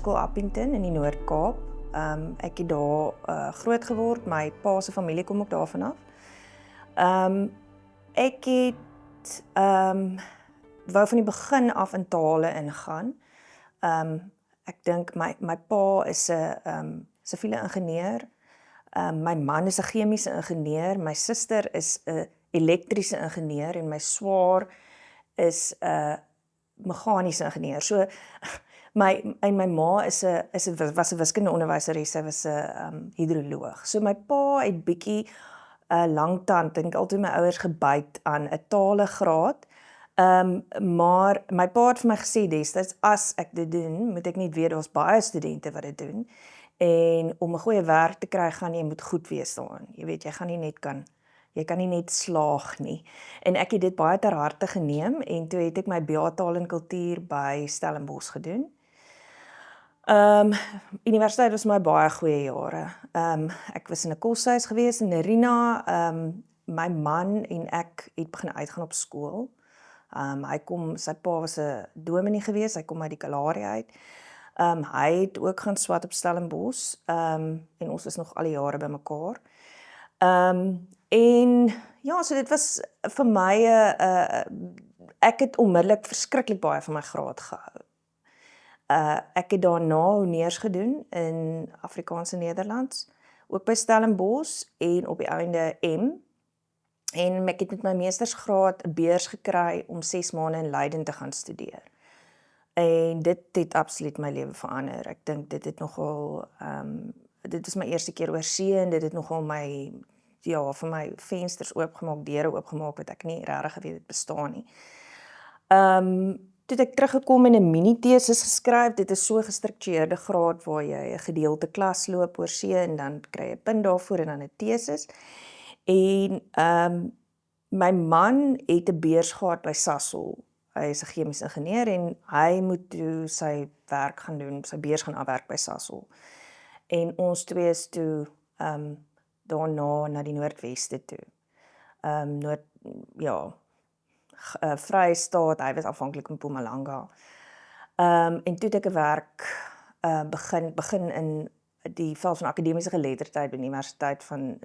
Hoërskool Appington in die Noord-Kaap. Ek het daar groot geword, my pa se familie kom ook daarvan af. Ek het wou van die begin af in tale ingaan. Ek dink my pa is 'n siviele ingenieur. My man is 'n chemiese ingenieur, my suster is 'n elektriese ingenieur en my swaar is 'n meganiese ingenieur. So my ma was 'n wiskundeonderwyseres, sy was 'n hidroloog. So my pa het bietjie lanktand, dink altyd my ouers gebyt aan 'n talegraad. Maar my pa het vir my gesê destyds, as ek dit doen, moet ek net weet daar's baie studente wat dit doen. En om 'n goeie werk te kry, gaan jy moet goed wees daarin. Jy weet, jy kan nie net slaag nie. En ek het dit baie ter harte geneem en toe het ek my BA Taal en Kultuur by Stellenbosch gedoen. Universiteit was my baie goeie jare. Ek was in 'n koshuis gewees in Nerina. My man en ek het begin uitgaan op skool. Sy pa was 'n dominee gewees, hy kom uit die Kalahari uit. Hy het ook gaan swat op Stellenbosch, en ons was nog al die jare by mekaar. En ja, so dit was vir my, ek het onmiddellik verskriklik baie van my graad gehou. Ek het daarna honneurs gedoen in Afrikaanse Nederlands, ook by Stellenbosch en op die einde M. En ek het met my meestersgraad 'n beurs gekry om 6 maande in Leiden te gaan studeer. En dit het absoluut my lewe verander. Ek dink dit het nogal, dit was my eerste keer oor see en dit het nogal vir my vensters oopgemaak, deure oopgemaak wat ek nie regtig geweet het bestaan nie. Toe het ek teruggekom en 'n mini-tesis geskryf. Dit is so 'n gestruktureerde graad waar jy 'n gedeelte klas loop oor see en dan kry jy 'n punt daarvoor en dan 'n tesis. En my man het 'n beurs gehad by Sasol. Hy is 'n chemiese ingenieur en hy moet toe sy werk gaan doen, sy beurs gaan afwerk by Sasol. En ons twee is toe daarna na die Noordweste toe. Vrystaat, hy was aanvanklik in Mpumalanga. En toe het ek 'n werk begin in die veld van akademiese geletterdheid by die Universiteit van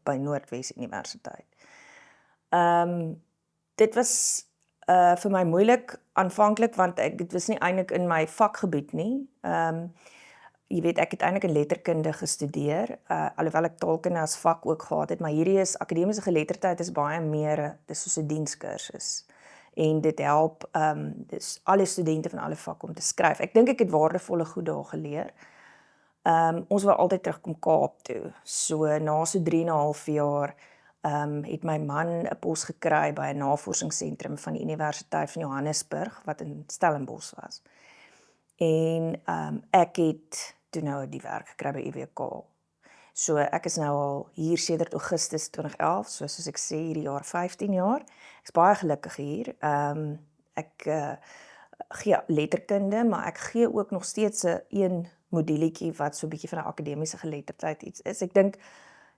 by Noordwes Universiteit. Dit was vir my moeilik aanvanklik want dit was nie eintlik in my vakgebied nie. Jy weet, ek het eintlik in letterkunde gestudeer, alhoewel ek taalkunde as vak ook gehad het, maar hierdie is akademiese geletterdheid is baie meer, dis soos 'n dienskursus. En dit help dis alle studente van alle vakke om te skryf. Ek dink ek het waardevolle goed daar geleer. Ons wou altyd terugkom Kaap toe. So na so 3,5 jaar het my man 'n pos gekry by 'n navorsingsentrum van die Universiteit van Johannesburg wat in Stellenbosch was. En ek het toe nou die werk gekry by UWK. So ek is nou al hier sedert Augustus 2011, soos ek sê, hierdie jaar 15 jaar. Ek is baie gelukkig hier. Ek gee letterkunde, maar ek gee ook nog steeds 'n een moduletjie wat so 'n bietjie van 'n akademiese geletterdheid iets is. Ek dink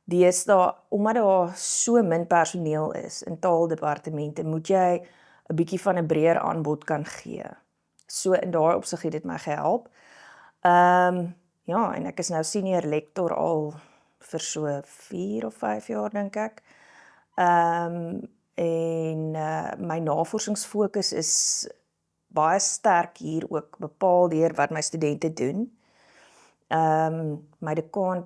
deesdae, omdat daar so min personeel is in taaldepartemente, moet jy 'n bietjie van 'n breër aanbod kan gee. So in daai opsig het dit my gehelp. En ek is nou senior lektor al vir so 4 of 5 jaar dink ek. My navorsingsfokus is baie sterk hier ook bepaal deur wat my studente doen. My dekaan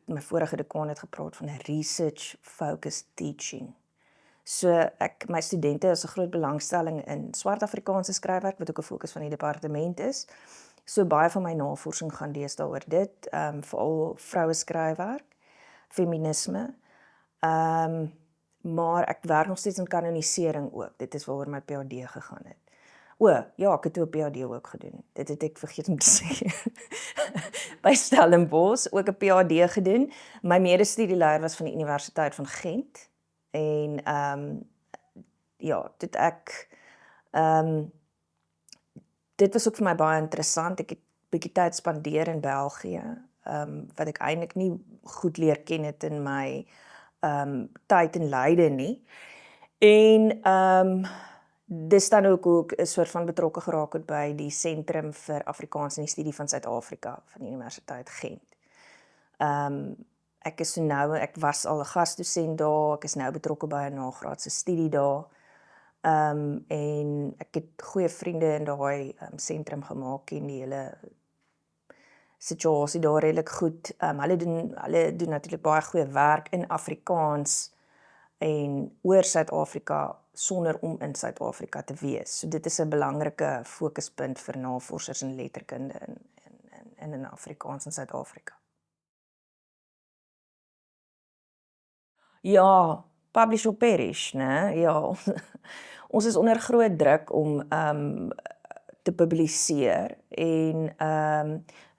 my vorige dekaan het gepraat van 'n research focused teaching. So my studente is 'n groot belangstelling in swart Afrikaanse skryfwerk wat ook 'n fokus van die departement is. So baie van my navorsing gaan deesdae oor dit, veral vroue skryfwerk, feminisme. Maar ek werk nog steeds in kanonisering ook. Dit is waaroor my PhD gegaan het. Ek het 'n PhD ook gedoen. Dit het ek vergeet om te sê. By Stellenbosch ook 'n PhD gedoen. My medestudieleier was van die Universiteit van Gent. En dit ek dit was ook vir my baie interessant. Ek het 'n bietjie tyd spandeer in België, wat ek eintlik nie goed leer ken het in my tyd in Leiden nie. En dis dan ook hoe ek 'n soort van betrokke geraak het by die Sentrum vir Afrikaans en die Studie van Suid-Afrika van die Universiteit Gent. Ek is so nou ek was al 'n gasdosent daar, ek is nou betrokke by 'n nagraadse studie daar. En ek het goeie vriende in daai sentrum gemaak en die hele situasie daar redelik goed. Hulle doen natuurlik baie goeie werk in Afrikaans en oor Suid-Afrika sonder om in Suid-Afrika te wees. So dit is 'n belangrike fokuspunt vir navorsers in letterkunde in Afrikaans in Suid-Afrika. Ja, publish or perish, né? Ja, ons is onder groot druk om te publiseer en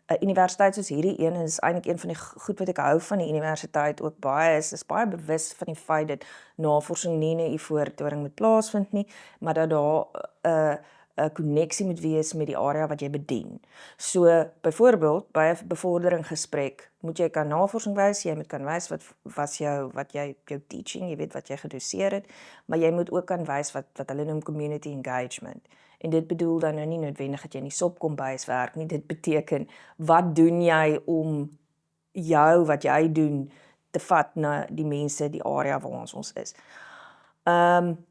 'n universiteit soos hierdie een is eintlik een van die goed wat ek hou van die universiteit ook baie is baie bewus van die feit dat navorsing nie net voortdurend moet plaasvind nie, maar dat daar 'n koneksie moet wees met die area wat jy bedien. So byvoorbeeld by 'n bevorderingsgesprek moet jy kan navorsing wys, jy moet kan wys wat jou teaching, jy weet wat jy gedoseer het, maar jy moet ook kan wys wat hulle noem community engagement. En dit bedoel dan nou nie noodwendig dat jy in die sopkombuis werk nie, dit beteken wat doen jy om wat jy doen te vat na die mense, die area waar ons is.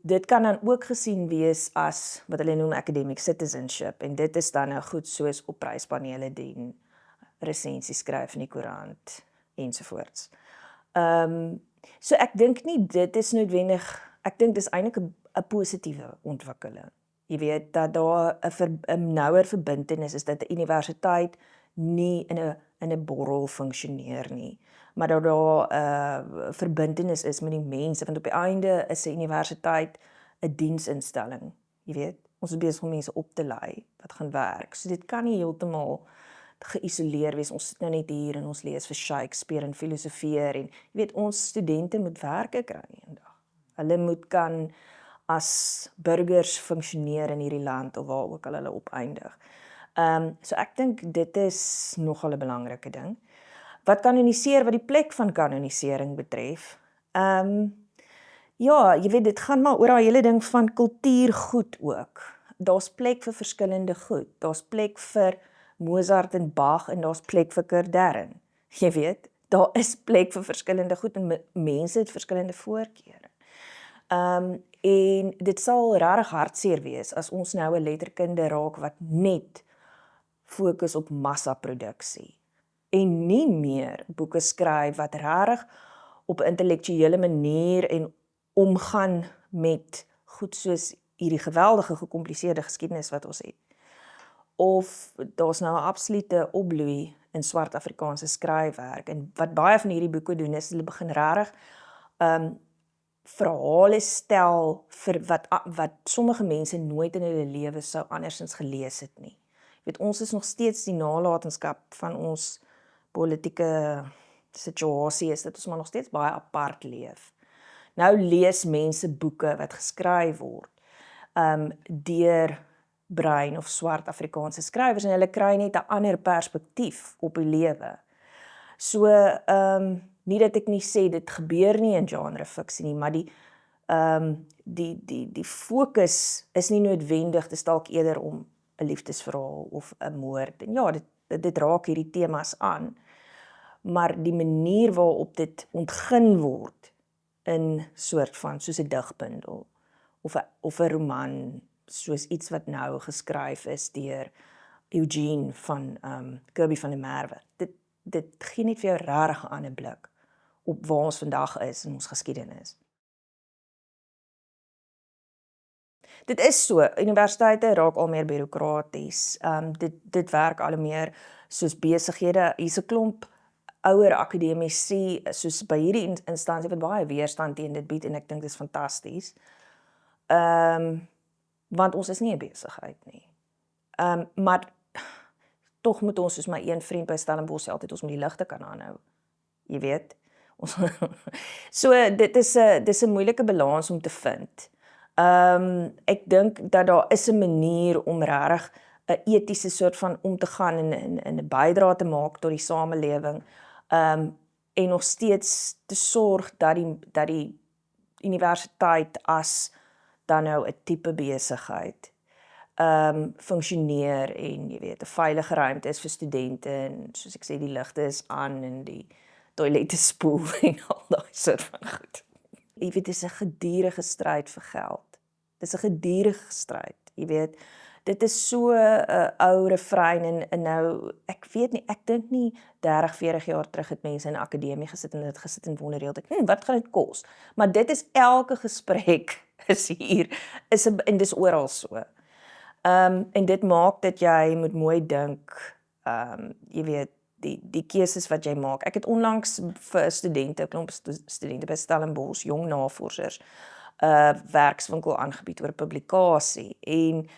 Dit kan dan ook gesien wees as wat hulle noem academic citizenship en dit is dan nou goed soos op pryspanele dien, resensies skryf in die koerant ensovoorts. So ek dink nie dit is noodwendig, ek dink dis eintlik 'n positiewe ontwikkeling. Jy weet dat daar 'n nouer verbintenis is dat 'n universiteit nie in 'n borrel funksioneer nie, maar dat daar 'n verbintenis is met die mense, want op die einde is 'n universiteit 'n diensinstelling, jy weet. Ons is besig om mense op te lei wat gaan werk. So dit kan nie heeltemal geïsoleer wees. Ons sit nou net hier en ons lees vir Shakespeare en filosofeer en jy weet ons studente moet werke kry eendag. Hulle moet kan as burgers funksioneer in hierdie land of waar ook al hulle opeindig. So ek dink dit is nogal 'n belangrike ding. Wat kanoniseer, wat die plek van kanonisering betref, ja, jy weet dit gaan maar oor daai hele ding van kultuurgoed ook. Daar's plek vir verskillende goed. Daar's plek vir Mozart en Bach en daar's plek vir Kerdern. Jy weet, daar is plek vir verskillende goed en mense het verskillende voorkeure. En dit sal regtig hartseer wees as ons nou 'n letterkunde raak wat net fokus op massaproduksie en nie meer boeke skryf wat regtig op 'n intellektuele manier en omgaan met goed soos hierdie geweldige gekompliseerde geskiedenis wat ons het. Of daar's nou 'n absolute opbloei in swart Afrikaanse skryfwerk en wat baie van hierdie boeke doen is hulle begin regtig verhale stel vir wat sommige mense nooit in hulle lewe sou andersins gelees het nie. Jy weet, ons is nog steeds die nalatenskap van ons politieke situasie is dat ons maar nog steeds baie apart leef. Nou lees mense boeke wat geskryf word deur bruin of swart Afrikaanse skrywers en hulle kry net 'n ander perspektief op die lewe. So nie dat ek nie sê dit gebeur nie in genre fiksie nie, maar die fokus is nie noodwendig, dit is dalk eerder om 'n liefdesverhaal of 'n moord. En ja, dit raak hierdie temas aan, maar die manier waarop dit ontgin word in soort van soos 'n digbundel of 'n roman, soos iets wat nou geskryf is deur Eugene van Kirby van der Merwe. Dit gee net vir jou regtig 'n ander blik op waar ons vandag is in ons geskiedenis. Dit is so, universiteite raak al meer bureaukraties. Dit werk al meer soos besighede. Hier's 'n klomp ouer akademici soos by hierdie instansie wat baie weerstand teen dit bied en ek dink dit is fantasties. Want ons is nie 'n besigheid nie. Maar tog moet ons soos my een vriend by Stellenbosch sê altyd ons moet die ligte kan aanhou. Jy weet, so dis 'n moeilike balans om te vind. Ek dink dat daar is 'n manier om regtig 'n etiese soort van om te gaan en 'n bydrae te maak tot die samelewing, en nog steeds te sorg dat die universiteit as dan nou 'n tipe besigheid funksioneer en jy weet 'n veilige ruimte is vir studente en soos ek sê die ligte is aan en die toilette spoel en al daai soort van goed. Jy weet, dis 'n gedurende stryd vir geld. Dis 'n gedurende stryd, jy weet. Dit is so 'n ou refrein en nou ek weet nie, ek dink nie 30, 40 jaar terug het mense in 'n akademie gesit en dit gesit en wonder heeltyd, wat gaan dit kos? Maar dit is elke gesprek is hier, en dis oral so. En dit maak dat jy moet mooi dink, jy weet, die keuses wat jy maak. Ek het onlangs vir 'n studente, 'n klomp studente by Stellenbosch, jong navorsers, 'n werkswinkel aangebied oor publikasie en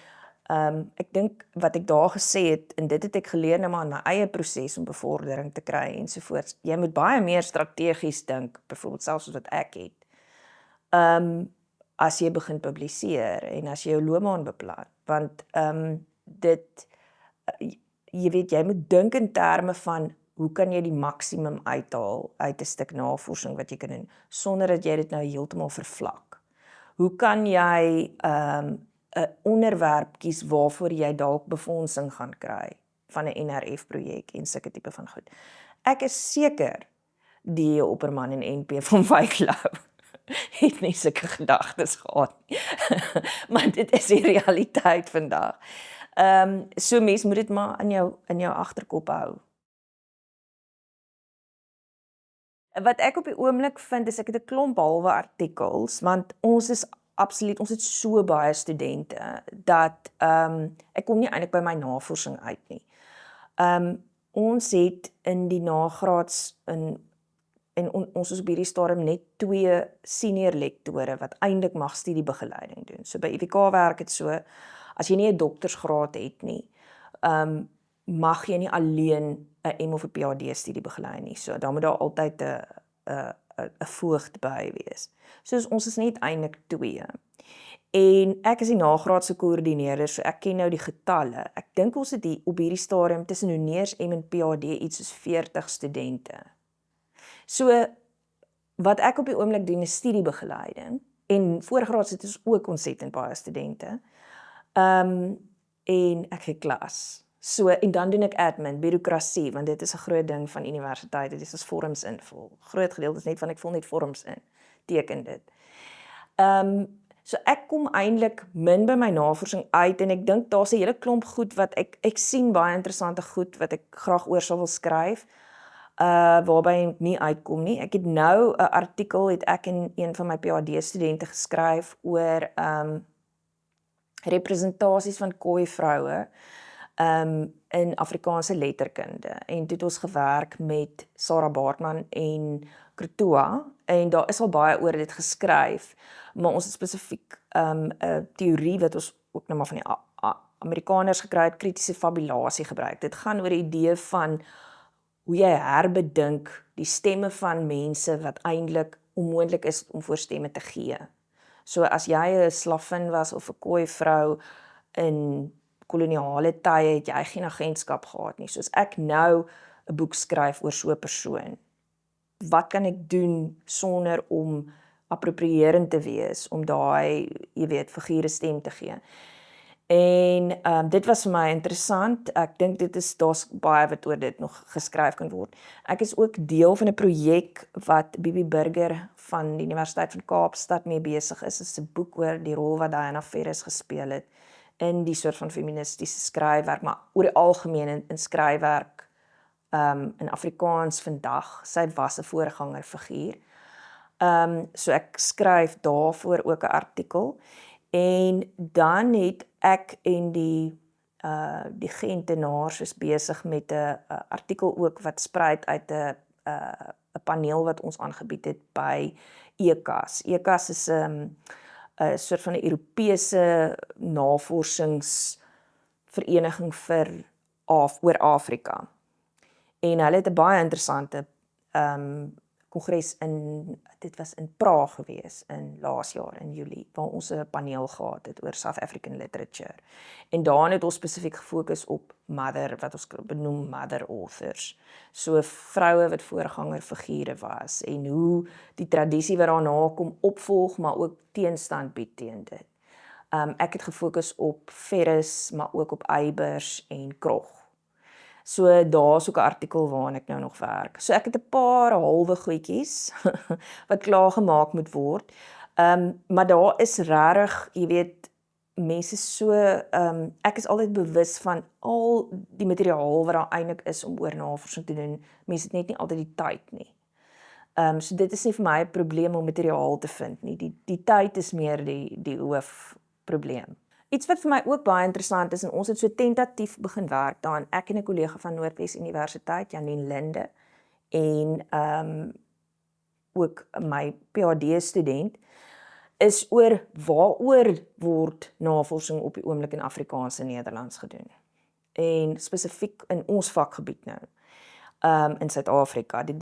ek dink wat ek daar gesê het, en dit het ek geleer nou maar in my eie proses om bevordering te kry ensovoorts. Jy moet baie meer strategies dink, byvoorbeeld selfs soos wat ek het. As jy begin publiseer en as jy jou loopbaan beplan, want dit jy weet, jy moet dink in terme van hoe kan jy die maksimum uithaal uit 'n stuk navorsing wat jy kan doen, sonder dat jy dit nou heeltemal vervlak. Hoe kan jy 'n onderwerp kies waarvoor jy dalk befondsing gaan kry van 'n NRF-projek en sulke tipe van goed. Ek is seker die Opperman en NP van Wyklou het nie sulke gedagtes gehad nie. Maar dit is die realiteit vandag. So mens moet dit maar in jou agterkop hou. Wat ek op die oomblik vind is ek het 'n klomp halwe artikels, want ons het so baie studente dat ek kom nie eintlik by my navorsing uit nie. Ons het in die nagraads en ons is op hierdie stadium net 2 senior lektore wat eintlik mag studiebegeleiding doen. So by UWK werk dit so, as jy nie 'n doktorsgraad het nie, mag jy nie alleen 'n M of 'n PhD studie begelei nie. So dan moet daar altyd 'n voogd by wees. Soos ons is net eintlik 2. En ek is die nagraadse koördineerder, so ek ken nou die getalle. Ek dink ons het op hierdie stadium tussen honeurs M en PhD iets soos 40 studente. So wat ek op die oomblik doen is studiebegeleiding en voorgraad het ons ook ontsettend baie studente. En ek gee klas. So, en dan doen ek admin, bureaukrasie, want dit is 'n groot ding van universiteite, dit is vorms invul. Groot gedeelte is net van ek vul net vorms in, teken dit. So ek kom eintlik min by my navorsing uit en ek dink daar's 'n hele klomp goed wat ek sien baie interessante goed wat ek graag oor sou wil skryf, waarby ek nie uitkom nie. Ek het nou 'n artikel het ek en een van my PhD studente geskryf oor representasies van Khoi vroue in Afrikaanse letterkunde en toe het ons gewerk met Sarah Baartman en Krotoa en daar is al baie oor dit geskryf, maar ons het spesifiek 'n teorie wat ons ook nou maar van die Amerikaners gekry het, kritiese fabulasie gebruik. Dit gaan oor die idee van hoe jy herbedink die stemme van mense wat eintlik onmoontlik is om voor stemme te gee. So as jy 'n slavin was of 'n Khoi vrou in koloniale tye het jy geen agentskap gehad nie. Soos ek nou 'n boek skryf oor so 'n persoon. Wat kan ek doen sonder om approprierend te wees, om daai, jy weet, figure stem te gee? En dit was vir my interessant. Ek dink daar's baie wat oor dit nog geskryf kan word. Ek is ook deel van 'n projek wat Bibi Burger van die Universiteit van Kaapstad mee besig is. Dit is 'n boek oor die rol wat Diana Ferris gespeel het in die soort van feministiese skryfwerk, maar oor die algemeen in skryfwerk in Afrikaans vandag. Sy was 'n voorgangerfiguur. So ek skryf daarvoor ook 'n artikel. En dan het ek en die Gentenaars is besig met 'n artikel ook wat spruit uit 'n paneel wat ons aangebied het by ECAS. ECAS is 'n soort van 'n Europese navorsingsvereniging oor Afrika. En hulle het 'n baie interessante kongres dit was in Praag gewees in laas jaar in Julie, waar ons 'n paneel gehad het oor South African literature. En daarin het ons spesifiek gefokus op wat ons benoem mother authors. So vroue wat voorgangerfigure was en hoe die tradisie wat daarna kom opvolg, maar ook teenstand bied teen dit. Ek het gefokus op Ferris, maar ook op eiwers en krog. So daar's ook 'n artikel waaraan ek nou nog werk. So ek het 'n paar halwe goedjies wat klaar gemaak moet word. Maar daar is regtig, jy weet, mense so ek is altyd bewus van al die materiaal wat daar eintlik is om oor navorsing te doen. Mense het net nie altyd die tyd nie. So dit is nie vir my 'n probleem om materiaal te vind nie. Die tyd is meer die hoofprobleem. Iets wat vir my ook baie interessant is, en ons het so tentatief begin werk daaraan, ek en 'n kollega van Noordwes Universiteit, Janine Linde, en ook my PhD-student, is oor waaroor word navorsing op die oomblik in Afrikaans en Nederlands gedoen. En spesifiek in ons vakgebied nou, in Suid-Afrika, die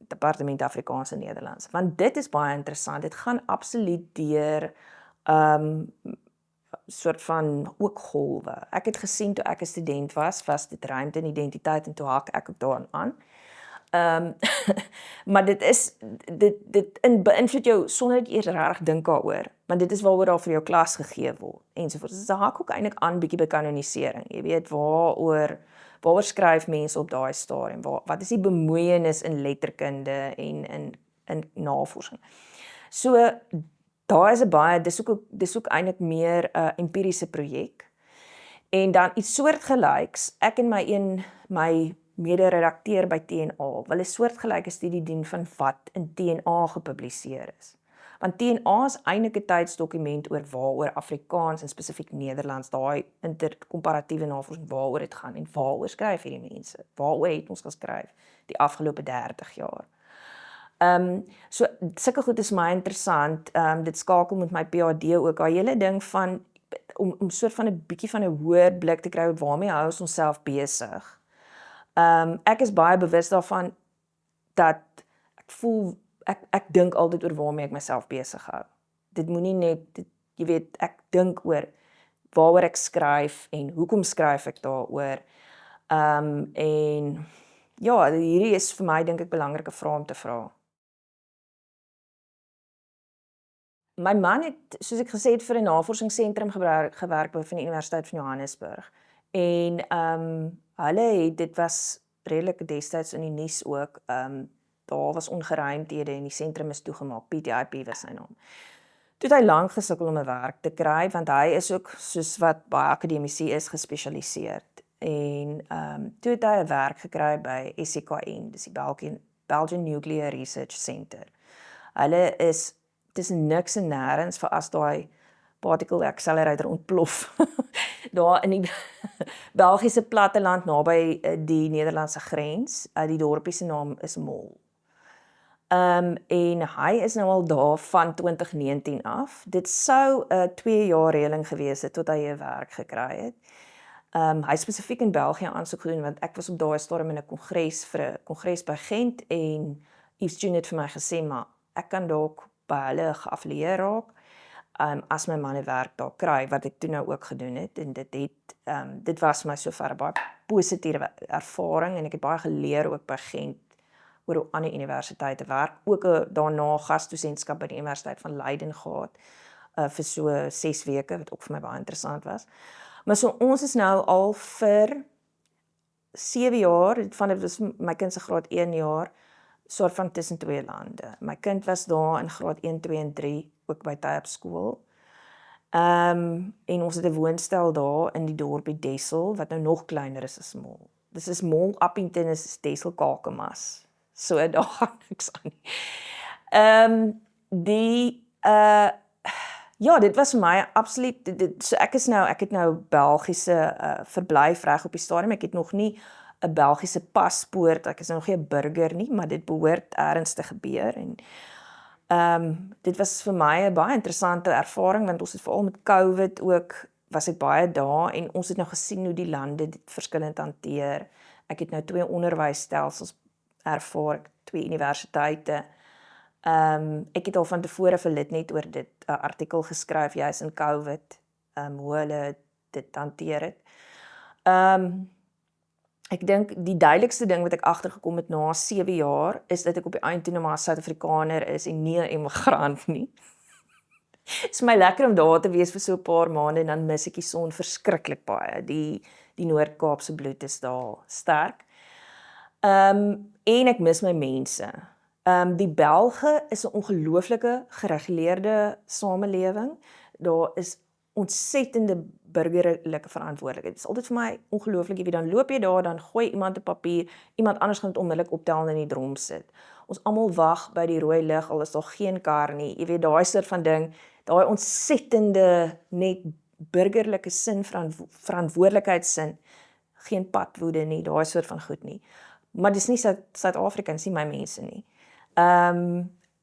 Departement Afrikaans en Nederlands. Want dit is baie interessant, dit gaan absoluut deur soort van ook golwe. Ek het gesien toe ek 'n student was dit ruimte en identiteit en toe haak ek ook daaraan aan. Maar dit beïnvloed jou sonder dat jy eers regtig dink daaroor, want dit is waaroor daar vir jou klas gegee word ensovoorts. Dus dit haak ook eintlik aan bietjie by kanonisering. Jy weet waaroor skryf mense op daai stadium? Wat is die bemoeienis in letterkunde en in navorsing? So daar is 'n baie, dis ook eintlik meer 'n empiriese projek. En dan iets soortgelyks, ek en my mede-redakteur by TNA wil 'n soortgelyke studie doen van wat in TNA gepubliseer is. Want TNA is eintlik 'n tydsdokument oor waaroor Afrikaans en spesifiek Nederlands, daai interkomparatiewe navorsing waaroor dit gaan en waaroor skryf hierdie mense? Waaroor het ons geskryf die afgelope 30 jaar? So sulke goed is my interessant. Dit skakel met my PhD ook. Daai hele ding van om soort van 'n bietjie van 'n hoër blik te kry, waarmee hou ons onsself besig. Ek is baie bewus daarvan dat ek voel ek dink altyd oor waarmee ek myself besig hou. Dit moenie net jy weet, ek dink oor waaroor ek skryf en hoekom skryf ek daaroor. En ja, hierdie is vir my dink ek belangrike vrae om te vra. My man het, soos ek gesê het, vir 'n navorsingsentrum gewerk by van die Universiteit van Johannesburg. En hulle dit was redelik destyds in die nuus ook. Daar was ongeruimthede en die sentrum is toegemaak. PTIP was sy naam. Toe het hy lank gesukkel om 'n werk te kry, want hy is ook, soos wat baie akademici is, gespesialiseer. En toe het hy 'n werk gekry by SCKN, dis die Belgian Nuclear Research Center. Hulle is tussen niks en nêrens vir as daai particle accelerator ontplof. Daar in die Belgiese platteland naby die Nederlandse grens. Die dorpie se naam is Mol. En hy is nou al daar van 2019 af. Dit sou 'n 2 jaar reëling gewees het tot hy 'n werk gekry het. Hy spesifiek in België aansoek gedoen, want ek was op daai stadium in 'n kongres vir 'n kongres by Gent en Yves June het vir my gesê, maar ek kan dalk by hulle geaffilieer raak, as my man 'n werk daar kry, wat ek toe nou ook gedoen het, en dit was my sover 'n baie positiewe ervaring, en ek het baie geleer ook by Gent, oor hoe ander universiteite werk, ook daarna gasdosentskap by die Universiteit van Leiden gehad, vir so 6 weke, wat ook vir my baie interessant was. Maar so ons is nou al vir 7 jaar, van dit was my kind se graad 1 jaar, soort van tussen 2 lande. My kind was daar in graad 1, 2 en 3, ook by Typ skool. En ons het 'n woonstel daar in die dorpie Dessel, wat nou nog kleiner is as Mol. Dis is Mol, Appington is Dessel, Kakamas. So daar gaan niks aan nie. Ja, dit was vir my absoluut, so ek het nou Belgiese verblyfreg op die stadium, ek het nog nie 'n Belgiese paspoort, ek is nog nie 'n burger nie, maar dit behoort ergens te gebeur, en dit was vir my 'n baie interessante ervaring, want ons het veral met COVID ook, was ek baie daar, en ons het nou gesien hoe die lande dit verskillend hanteer. Ek het nou 2 onderwysstelsels ervaar, 2 universiteite. Ek het al van tevore vir Litnet oor dit 'n artikel geskryf, juis in COVID, hoe hulle dit hanteer het. Ek dink die duidelikste ding wat ek agtergekom het na 7 jaar, is dat ek op die einde toe nou maar 'n Suid-Afrikaner is en nie 'n immigrant nie. Is my lekker om daar te wees vir so 'n paar maande en dan mis ek die son verskriklik baie. Die Noord-Kaapse bloed is daar sterk. En ek mis my mense. Die Belge is 'n ongelooflike gereguleerde samelewing. Daar is ontsettende burgerlike verantwoordelikheid. Dit is altyd vir my ongelooflik, jy weet, dan loop jy daar, dan gooi iemand 'n papier, iemand anders gaan dit onmiddellik optel en in die drom sit. Ons almal wag by die rooi lig, al is daar geen kar nie. Jy weet, daai soort van ding, daai ontsettende net burgerlike sin, verantwoordelikheidssin, geen padwoede nie, daai soort van goed nie. Maar dis nie Suid-Afrika, dis nie my mense nie.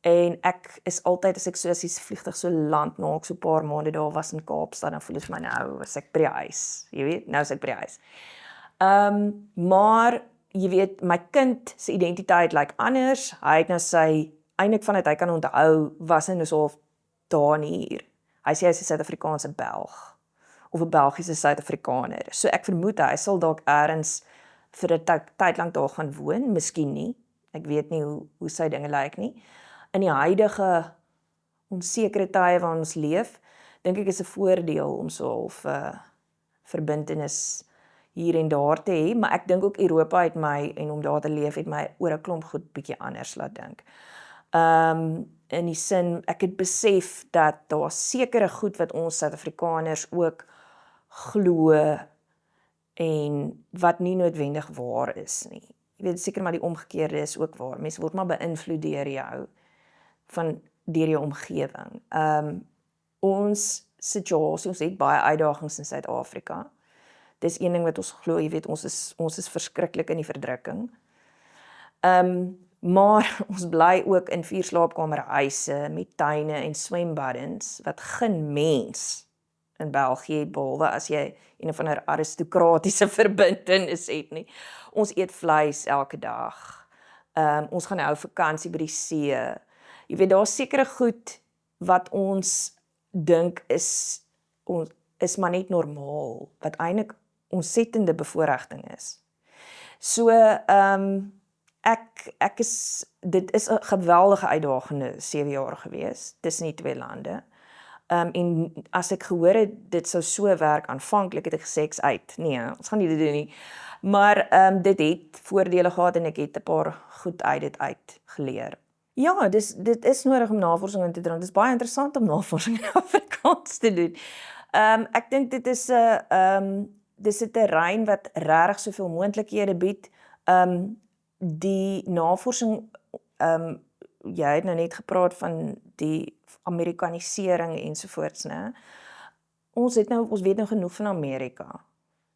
En ek is altyd, as ek so as die vliegtuig so land, na ek so 'n paar maande daar was in Kaapstad, dan voel ek my nou, as ek by die huis, jy weet, nou is ek by die huis. Maar, jy weet, my kind se identiteit lyk anders, hy het nou sy, eintlik vanuit hy kan onthou, was hy nou so daar en hier. Hy sê hy is 'n Suid-Afrikaanse Belg, of 'n Belgiese Suid-Afrikaner. So ek vermoed hy sal dalk eers vir 'n tyd lank daar gaan woon, miskien nie. Ek weet nie hoe sy dinge lyk nie. In die huidige onsekere tye waarin ons leef, dink ek is 'n voordeel om so half verbintenis hier en daar te hê, maar ek dink ook Europa het my, en om daar te leef, het my oor 'n klomp goed bietjie anders laat dink. In die sin, ek het besef dat daar sekere goed wat ons Suid-Afrikaners ook glo en wat nie noodwendig waar is nie. Jy weet, seker maar die omgekeerde is ook waar. Mense word maar beïnvloed deur jou, deur jou omgewing. Ons situasie, ons het baie uitdagings in Suid-Afrika. Dis een ding wat ons glo, jy weet, ons is verskriklik in die verdrukking. Maar ons bly ook in 4 slaapkamerhuise met tuine en swembaddens wat geen mens in België het, behalwe as jy een of ander aristokratiese verbintenis het nie. Ons eet vleis elke dag. Ons gaan hou vakansie by die see. Jy weet, daar's sekere goed wat ons dink is maar net normaal, wat eintlik ontsettende bevoorregting is. So, dit is 'n geweldige uitdagende 7 jaar gewees, tussen die twee lande. En as ek gehoor het, dit sou so werk aanvanklik, het ek gesê ek's uit. Nee, ons gaan nie dit doen nie. Maar dit het voordele gehad en ek het 'n paar goed uit dit geleer. Ja, dit is nodig om navorsing in te doen. Dit is baie interessant om navorsing in Afrikaans te doen. Ek dink dit is 'n terrein wat regtig soveel moontlikhede bied. Die navorsing, jy het nou net gepraat van die Amerikanisering ensovoorts, né? Ons weet nou genoeg van Amerika.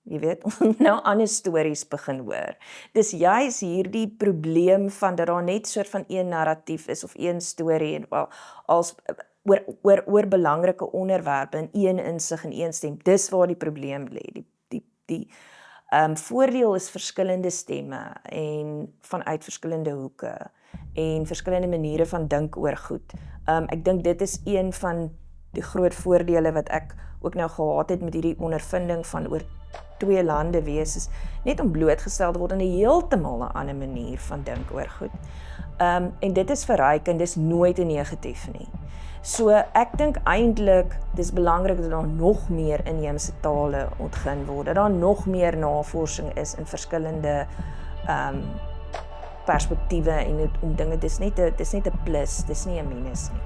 Jy weet, ons moet nou ander stories begin hoor. Dis juis hierdie probleem van dat daar net soort van een narratief is of een storie en als oor belangrike onderwerpe in een insig en een stem. Dis waar die probleem lê. Die voordeel is verskillende stemme en vanuit verskillende hoeke en verskillende maniere van dink oor goed. Ek dink dit is een van die groot voordele wat ek ook nou gehad het met hierdie ondervinding van oor 2 lande wees, is net om blootgestel te word aan 'n heeltemal 'n ander manier van dink oor goed. En dit is verrykend, dis nooit 'n negatief nie. So ek dink eintlik dis belangrik dat daar nog meer inheemse tale ontgin word, dat daar nog meer navorsing is in verskillende perspektiewe en om dinge, dis net 'n plus, dis nie 'n minus nie.